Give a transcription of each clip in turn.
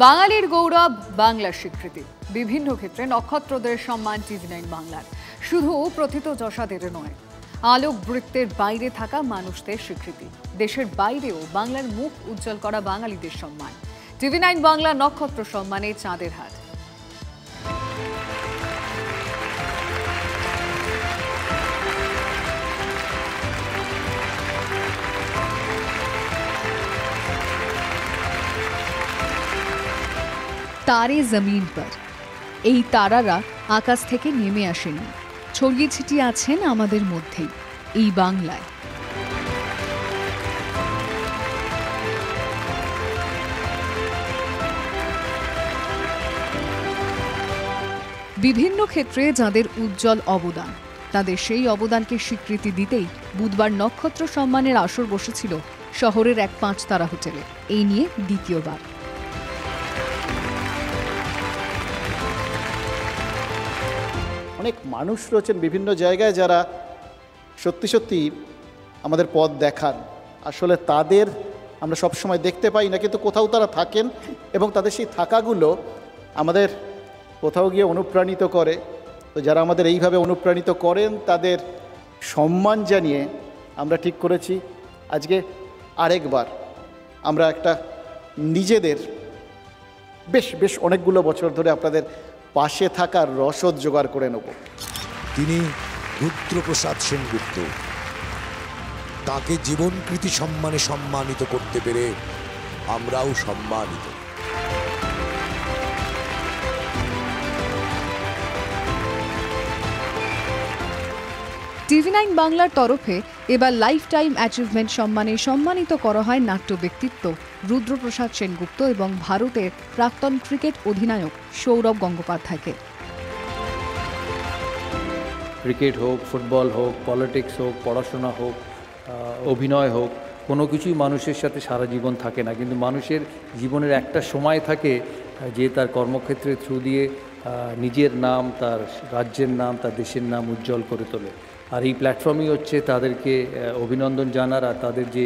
বাঙালির গৌরব, বাংলার স্বীকৃতি। বিভিন্ন ক্ষেত্রে নক্ষত্রদের সম্মান টিভি9 বাংলার। শুধু প্রথিতযশাদের নয়, আলোক বৃত্তের বাইরে থাকা মানুষদের স্বীকৃতি। দেশের বাইরেও বাংলার মুখ উজ্জ্বল করা বাঙালিদের সম্মান। টিভি9 বাংলা নক্ষত্র সম্মানে চাঁদের হাট। তারে জমিন পর, এই তারারা আকাশ থেকে নেমে আসেনি, ছড়িয়ে ছিটিয়ে আছেন আমাদের মধ্যেই, এই বাংলায়। বিভিন্ন ক্ষেত্রে যাদের উজ্জ্বল অবদান, তাদের সেই অবদানকে স্বীকৃতি দিতেই বুধবার নক্ষত্র সম্মানের আসর বসেছিল শহরের এক 5 তারা হোটেলে। এই নিয়ে দ্বিতীয়বার। অনেক মানুষ রয়েছেন বিভিন্ন জায়গায় যারা সত্যি সত্যি আমাদের পথ দেখান। আসলে তাদের আমরা সবসময় দেখতে পাই না, কিন্তু কোথাও তারা থাকেন এবং তাদের সেই থাকাগুলো আমাদের কোথাও গিয়ে অনুপ্রাণিত করে। তো যারা আমাদের এইভাবে অনুপ্রাণিত করেন তাদের সম্মান জানিয়ে আমরা ঠিক করেছি আজকে আরেকবার আমরা একটা নিজেদের বেশ অনেকগুলো বছর ধরে আপনাদের পাশে থাকার রসদ জোগাড় করে নেব। তিনি রুদ্রপ্রসাদ সেনগুপ্ত। তাকে জীবনকৃতি সম্মানে সম্মানিত করতে পেরে আমরাও সম্মানিত। টিভি9 বাংলার তরফে এবার লাইফ টাইম অ্যাচিভমেন্ট সম্মানে সম্মানিত করা হয় নাট্য ব্যক্তিত্ব রুদ্রপ্রসাদ সেনগুপ্ত এবং ভারতের প্রাক্তন ক্রিকেট অধিনায়ক সৌরভ গঙ্গোপাধ্যায়কে। ক্রিকেট হোক, ফুটবল হোক, পলিটিক্স হোক, পড়াশোনা হোক, অভিনয় হোক, কোনো কিছুই মানুষের সাথে সারা জীবন থাকে না, কিন্তু মানুষের জীবনের একটা সময় থাকে যে তার কর্মক্ষেত্রের থ্রু দিয়ে নিজের নাম, তার রাজ্যের নাম, তার দেশের নাম উজ্জ্বল করে তোলে। আর এই প্ল্যাটফর্মই হচ্ছে তাদেরকে অভিনন্দন জানার আর তাদের যে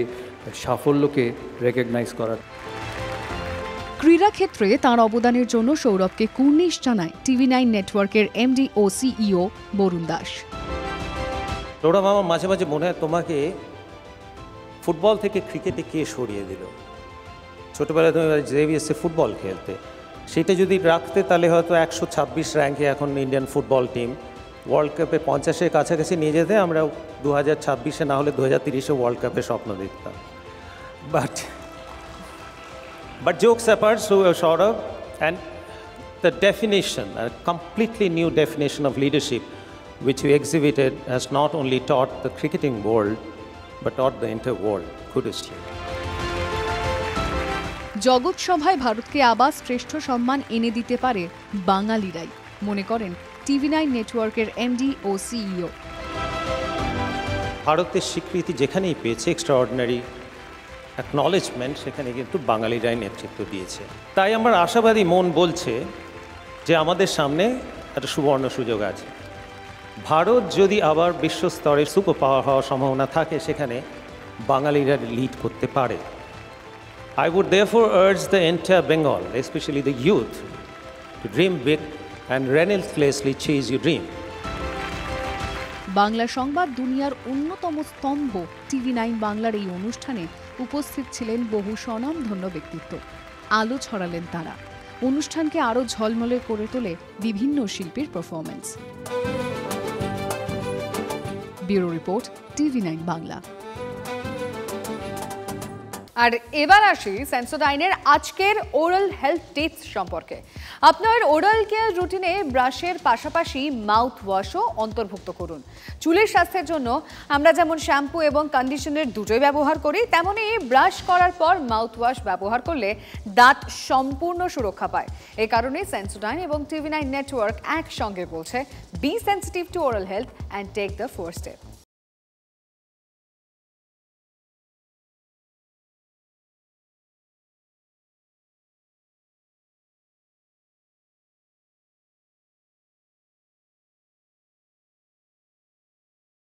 সাফল্যকে রেকগনাইজ করার। ক্রীড়া ক্ষেত্রে তাঁর অবদানের জন্য সৌরভকে কুর্নিশ জানায় টিভি9 নেটওয়ার্কের এমডি ও সিইও বরুণ দাস। সৌরভ, আমার মাঝে মাঝে মনে হয় তোমাকে ফুটবল থেকে ক্রিকেটে কে সরিয়ে দিল। ছোটোবেলায় তুমি জেভিএসে ফুটবল খেলতে, সেটা যদি রাখতে তাহলে হয়তো 126 র্যাঙ্কে এখন ইন্ডিয়ান ফুটবল টিম। ওয়ার্ল্ড কাপে 50-এর কাছাকাছি নিয়ে যেতে আমরা 2026-এ না হলে 2030-এ ওয়ার্ল্ড কাপের স্বপ্ন দেখতাম। But jokes apart, so Saurabh, and the definition, a completely new definition of leadership which you exhibited has not only taught the cricketing world but taught the entire world. Kudos to you. জগৎ সভায় ভারতকে আবার শ্রেষ্ঠ সম্মান এনে দিতে পারে বাঙালিরাই, মনে করেন টিভি9 নেটওয়ার্কের এমডি ও সিইও। ভারতের স্বীকৃতি যেখানেই পেয়েছে, এক্সট্রাঅর্ডিনারি অ্যাকনলেজমেন্ট, সেখানে কিন্তু বাঙালিরাই নেতৃত্ব দিয়েছে। তাই আমার আশাবাদী মন বলছে যে আমাদের সামনে একটা সুবর্ণ সুযোগ আছে। ভারত যদি আবার বিশ্বস্তরে সুপার পাওয়ার হওয়ার সম্ভাবনা থাকে, সেখানে বাঙালিরা লিড করতে পারে। I would therefore urge the entire Bengal, especially the youth, to dream big and relentlessly chase your dream. Bangla সংবাদ দুনিয়ার অন্যতম স্তম্ভ টিভি9 বাংলার এই অনুষ্ঠানে উপস্থিত ছিলেন বহু স্বনামধন্য ব্যক্তিত্ব। আলো ছড়ালেন তারা। অনুষ্ঠানকে আরও ঝলমলে করে তোলে বিভিন্ন শিল্পীর performance. Bureau report, TV nine Bangla. আর এবার আসি সেন্সোডাইনের আজকের ওরাল হেলথ টিপস সম্পর্কে। আপনার ওরাল কেয়ার রুটিনে ব্রাশের পাশাপাশি মাউথ ওয়াশও অন্তর্ভুক্ত করুন। চুলের স্বাস্থ্যের জন্য আমরা যেমন শ্যাম্পু এবং কন্ডিশনার দুটোই ব্যবহার করি, তেমনি ব্রাশ করার পর মাউথ ওয়াশ ব্যবহার করলে দাঁত সম্পূর্ণ সুরক্ষা পায়। এই কারণে সেন্সোডাইন এবং টিভি9 নেটওয়ার্ক একসঙ্গে বলছে, be sensitive to oral health and take the first step.